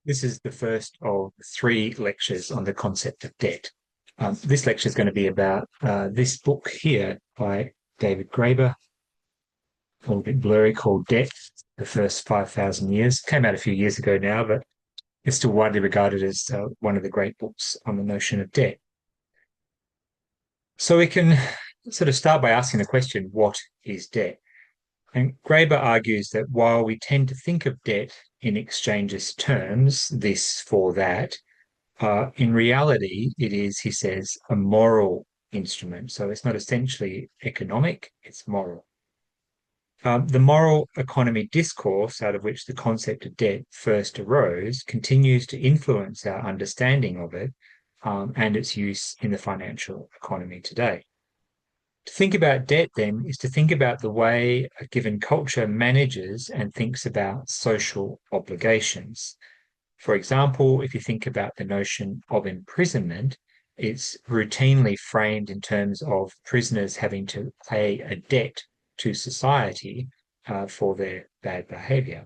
This is the first of three lectures on the concept of debt. This lecture is going to be about this book here by David Graeber, a little bit blurry, called Debt, the First 5,000 Years. Came out a few years ago now, but it's still widely regarded as one of the great books on the notion of debt. So we can sort of start by asking the question, what is debt? And Graeber argues that while we tend to think of debt in exchanges terms, this for that, in reality, it is, he says, a moral instrument. So it's not essentially economic, it's moral. The moral economy discourse, out of which the concept of debt first arose, continues to influence our understanding of it and its use in the financial economy today. To think about debt, then, is to think about the way a given culture manages and thinks about social obligations. For example, if you think about the notion of imprisonment, it's routinely framed in terms of prisoners having to pay a debt to society for their bad behavior.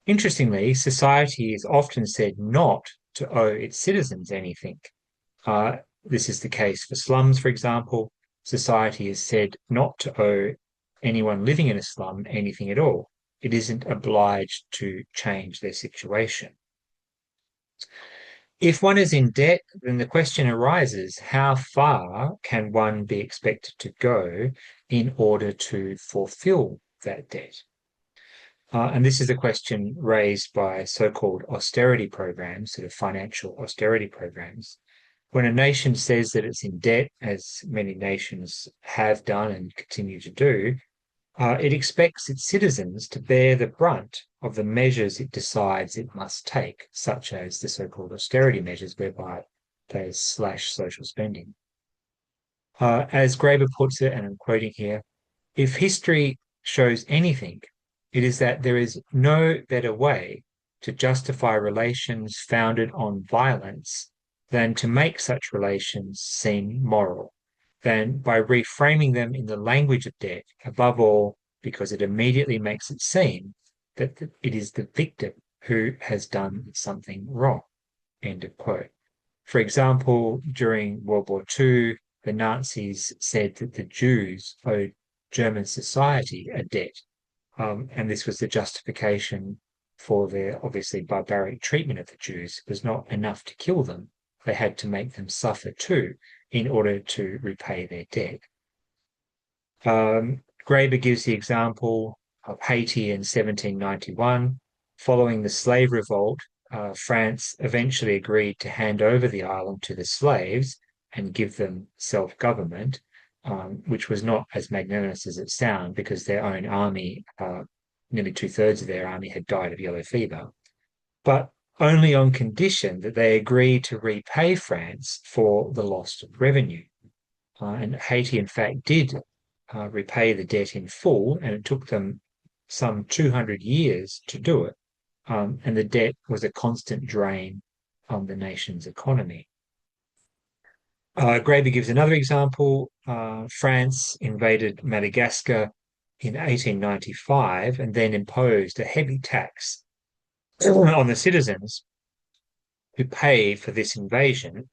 Interestingly, society is often said not to owe its citizens anything. This is the case for slums, for example. Society is said not to owe anyone living in a slum anything at all. It isn't obliged to change their situation. If one is in debt, then the question arises, how far can one be expected to go in order to fulfill that debt? And this is a question raised by so-called austerity programs, sort of financial austerity programs. When a nation says that it's in debt, as many nations have done and continue to do, it expects its citizens to bear the brunt of the measures it decides it must take, such as the so-called austerity measures, whereby they slash social spending. As Graeber puts it, and I'm quoting here, if history shows anything, it is that there is no better way to justify relations founded on violence than to make such relations seem moral, than by reframing them in the language of debt, above all, because it immediately makes it seem that it is the victim who has done something wrong. End of quote. For example, during World War II, the Nazis said that the Jews owed German society a debt. And this was the justification for their obviously barbaric treatment of the Jews. It was not enough to kill them. They had to make them suffer too in order to repay their debt. Graeber gives the example of Haiti in 1791. Following the slave revolt, France eventually agreed to hand over the island to the slaves and give them self-government, which was not as magnanimous as it sounds because their own army, nearly two-thirds of their army had died of yellow fever, but only on condition that they agreed to repay France for the loss of revenue. And Haiti, in fact, did repay the debt in full, and it took them some 200 years to do it. And the debt was a constant drain on the nation's economy. Graeber gives another example. France invaded Madagascar in 1895 and then imposed a heavy tax on the citizens who paid for this invasion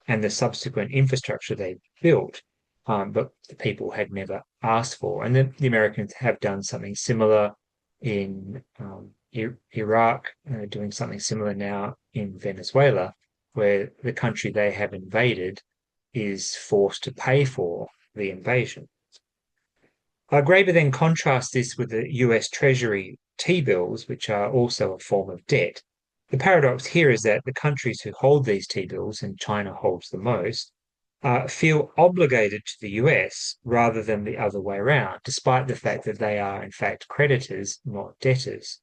and the subsequent infrastructure they built, but the people had never asked for. And the Americans have done something similar in Iraq, doing something similar now in Venezuela, where the country they have invaded is forced to pay for the invasion. Graeber then contrasts this with the US Treasury T-bills, which are also a form of debt. The paradox here is that the countries who hold these T-bills, and China holds the most, feel obligated to the US rather than the other way around, despite the fact that they are in fact creditors, not debtors.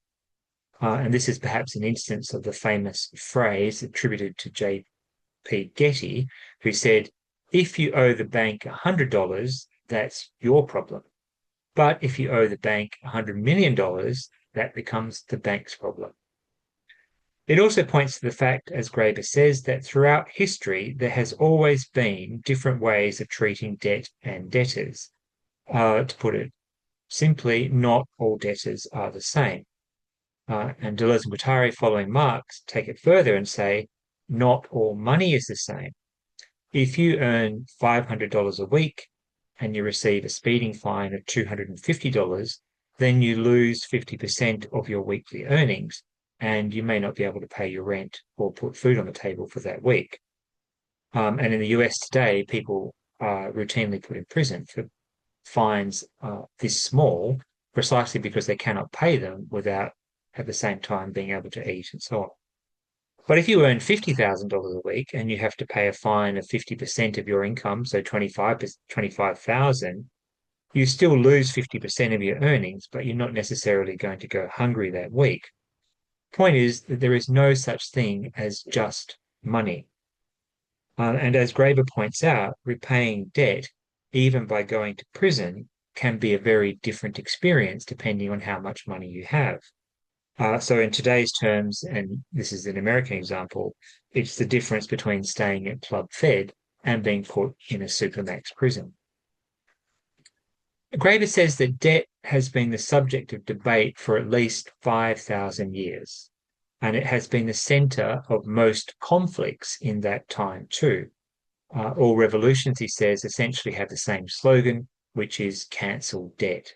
And this is perhaps an instance of the famous phrase attributed to J.P. Getty, who said, if you owe the bank $100, that's your problem. But if you owe the bank $100 million, that becomes the bank's problem. It also points to the fact, as Graeber says, that throughout history, there has always been different ways of treating debt and debtors. To put it simply, not all debtors are the same. And Deleuze and Guattari, following Marx, take it further and say, not all money is the same. If you earn $500 a week and you receive a speeding fine of $250, then you lose 50% of your weekly earnings, and you may not be able to pay your rent or put food on the table for that week. And in the US today, people are routinely put in prison for fines this small, precisely because they cannot pay them without at the same time being able to eat and so on. But if you earn $50,000 a week and you have to pay a fine of 50% of your income, so 25,000, you still lose 50% of your earnings, but you're not necessarily going to go hungry that week. Point is that there is no such thing as just money. And as Graeber points out, repaying debt, even by going to prison, can be a very different experience depending on how much money you have. So in today's terms, and this is an American example, it's the difference between staying at Club Fed and being put in a supermax prison. Graeber says that debt has been the subject of debate for at least 5,000 years, and it has been the center of most conflicts in that time too. All revolutions, he says, essentially have the same slogan, which is cancel debt.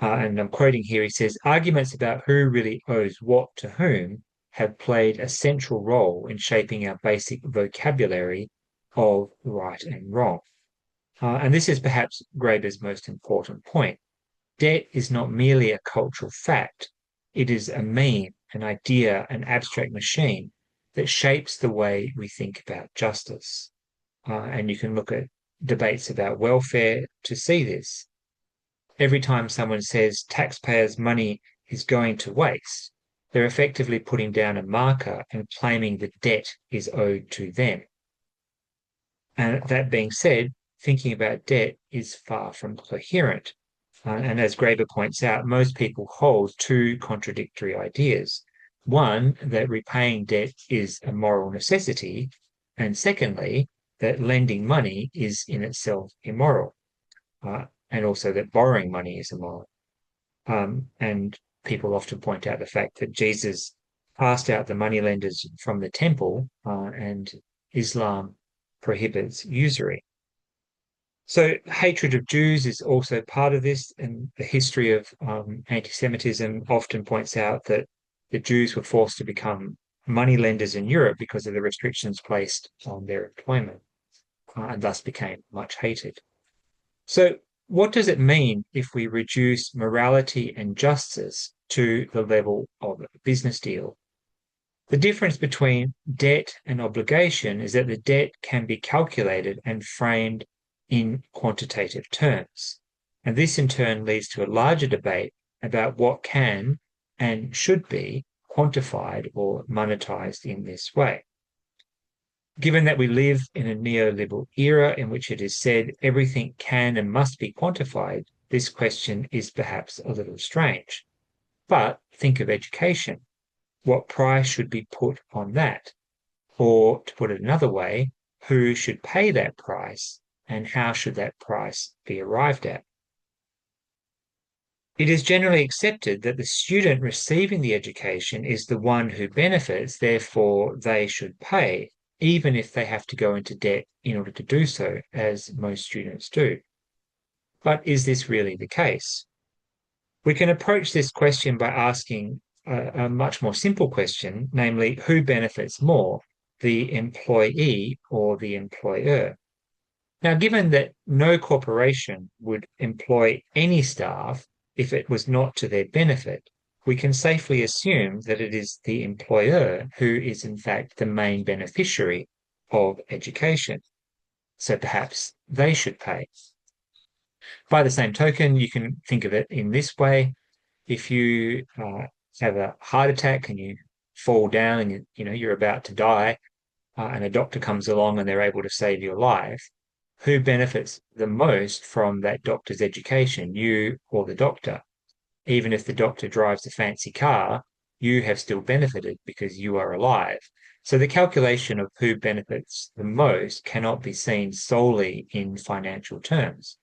And I'm quoting here, he says, arguments about who really owes what to whom have played a central role in shaping our basic vocabulary of right and wrong. And this is perhaps Graeber's most important point. Debt is not merely a cultural fact. It is a meme, an idea, an abstract machine that shapes the way we think about justice. And you can look at debates about welfare to see this. Every time someone says taxpayers' money is going to waste, they're effectively putting down a marker and claiming that debt is owed to them. And that being said, thinking about debt is far from coherent. And as Graeber points out, most people hold two contradictory ideas. One, that repaying debt is a moral necessity, and secondly, that lending money is in itself immoral. And also that borrowing money is immoral. And people often point out the fact that Jesus cast out the moneylenders from the temple, and Islam prohibits usury. So hatred of Jews is also part of this, and the history of anti-Semitism often points out that the Jews were forced to become moneylenders in Europe because of the restrictions placed on their employment, and thus became much hated. So what does it mean if we reduce morality and justice to the level of a business deal? The difference between debt and obligation is that the debt can be calculated and framed in quantitative terms. And this in turn leads to a larger debate about what can and should be quantified or monetized in this way. Given that we live in a neoliberal era in which it is said everything can and must be quantified, this question is perhaps a little strange. But think of education. What price should be put on that? Or, to put it another way, who should pay that price and how should that price be arrived at? It is generally accepted that the student receiving the education is the one who benefits, therefore they should pay, even if they have to go into debt in order to do so, as most students do. But is this really the case? We can approach this question by asking a much more simple question, namely, who benefits more, the employee or the employer? Now, given that no corporation would employ any staff if it was not to their benefit, we can safely assume that it is the employer who is in fact the main beneficiary of education. So perhaps they should pay. By the same token, you can think of it in this way. If you have a heart attack and you fall down and you're about to die, and a doctor comes along and they're able to save your life, who benefits the most from that doctor's education, you or the doctor? Even if the doctor drives a fancy car, you have still benefited because you are alive. So the calculation of who benefits the most cannot be seen solely in financial terms.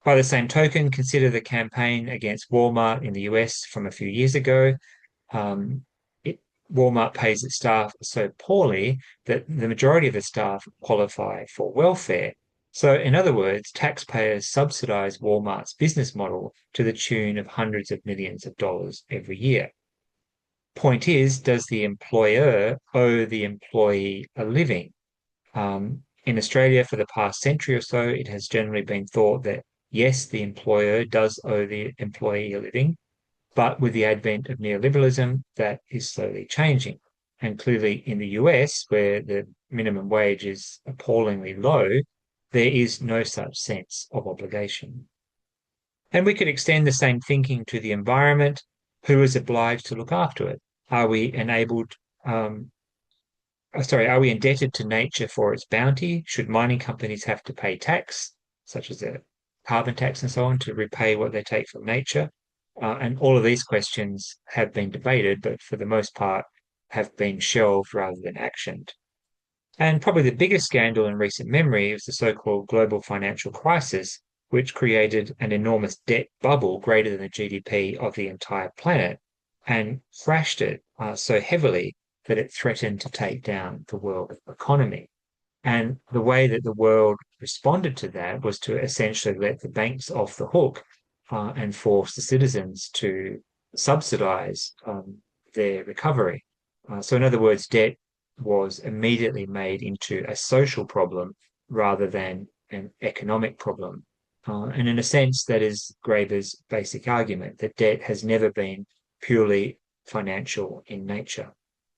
By the same token, consider the campaign against Walmart in the US from a few years ago. Um, it, Walmart pays its staff so poorly that the majority of the staff qualify for welfare. So, in other words, taxpayers subsidize Walmart's business model to the tune of hundreds of millions of dollars every year. Point is, does the employer owe the employee a living? In Australia, for the past century or so, it has generally been thought that yes, the employer does owe the employee a living, but with the advent of neoliberalism, that is slowly changing. And clearly, in the US, where the minimum wage is appallingly low, there is no such sense of obligation. And we could extend the same thinking to the environment. Who is obliged to look after it? Are we enabled um, are we indebted to nature for its bounty? Should mining companies have to pay tax, such as a carbon tax and so on, to repay what they take from nature? And all of these questions have been debated, but for the most part have been shelved rather than actioned. And probably the biggest scandal in recent memory was the so-called global financial crisis, which created an enormous debt bubble greater than the GDP of the entire planet and crashed it so heavily that it threatened to take down the world economy. And the way that the world responded to that was to essentially let the banks off the hook and force the citizens to subsidize their recovery. So, in other words, debt was immediately made into a social problem rather than an economic problem. And in a sense, that is Graeber's basic argument that debt has never been purely financial in nature.